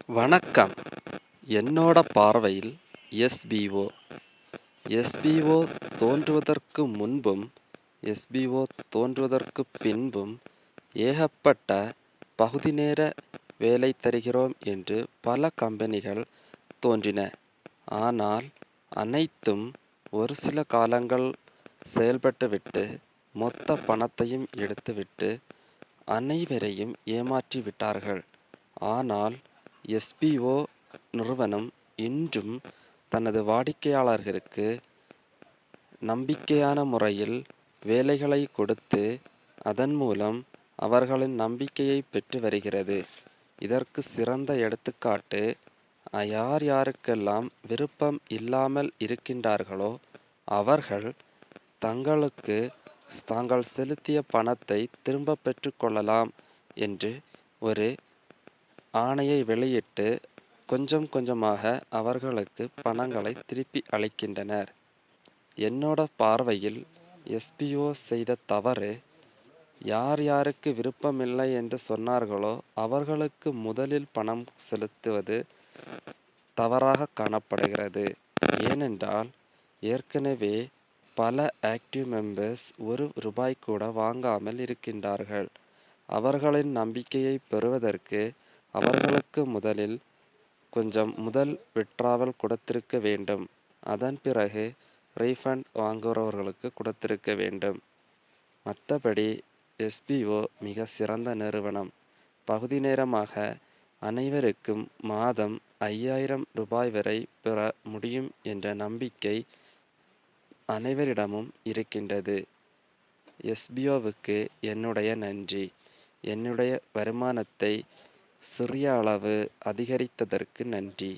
வணக்கம். என்னோட பார்வையில் எஸ்பிஓ எஸ்பிஓ தோன்றுவதற்கு முன்பும் எஸ்பிஓ தோன்றுவதற்கு பின்பும் ஏகப்பட்ட பகுதி நேர வேலை தருகிறோம் என்று பல கம்பெனிகள் தோன்றின. ஆனால் அனைத்தும் ஒரு சில காலங்கள் செயல்பட்டுவிட்டு மொத்த பணத்தையும் எடுத்துவிட்டு அனைவரையும் ஏமாற்றி விட்டார்கள். ஆனால் எஸ்பிஓ நிறுவனம் இன்றும் தனது வாடிக்கையாளர்களுக்கு நம்பிக்கையான முறையில் வேலைகளை கொடுத்து அதன் மூலம் அவர்களின் நம்பிக்கையை பெற்று வருகிறது. இதற்கு சிறந்த எடுத்துக்காட்டு, யார் யாருக்கெல்லாம் விருப்பம் இல்லாமல் இருக்கின்றார்களோ அவர்கள் தங்களுக்கு தாங்கள் செலுத்திய பணத்தை திரும்ப பெற்று கொள்ளலாம் என்று ஒரு ஆணையை வெளியிட்டு கொஞ்சம் கொஞ்சமாக அவர்களுக்கு பணங்களை திருப்பி அளிக்கின்றனர். என்னோட பார்வையில் எஸ்பிஓ செய்த தவறு, யார் யாருக்கு விருப்பமில்லை என்று சொன்னார்களோ அவர்களுக்கு முதலில் பணம் செலுத்துவது தவறாக காணப்படுகிறது. ஏனென்றால் ஏற்கனவே பல ஆக்டிவ் மெம்பர்ஸ் ₹1 கூட வாங்காமல் இருக்கின்றார்கள். அவர்களின் நம்பிக்கையை பெறுவதற்கு அவர்களுக்கு முதலில் கொஞ்சம் முதல் விட்ராவல் கொடுத்திருக்க வேண்டும். அதன் பிறகு ரீஃபண்ட் வாங்குகிறவர்களுக்கு கொடுத்திருக்க வேண்டும். மற்றபடி எஸ்பிஓ மிக சிறந்த நிறுவனம். பகுதி நேரமாக அனைவருக்கும் மாதம் ₹5000 வரை பெற முடியும் என்ற நம்பிக்கை அனைவரிடமும் இருக்கின்றது. எஸ்பிஓவுக்கு என்னுடைய நன்றி. என்னுடைய வருமானத்தை சிறிய அளவு அதிகரித்ததற்கு நன்றி.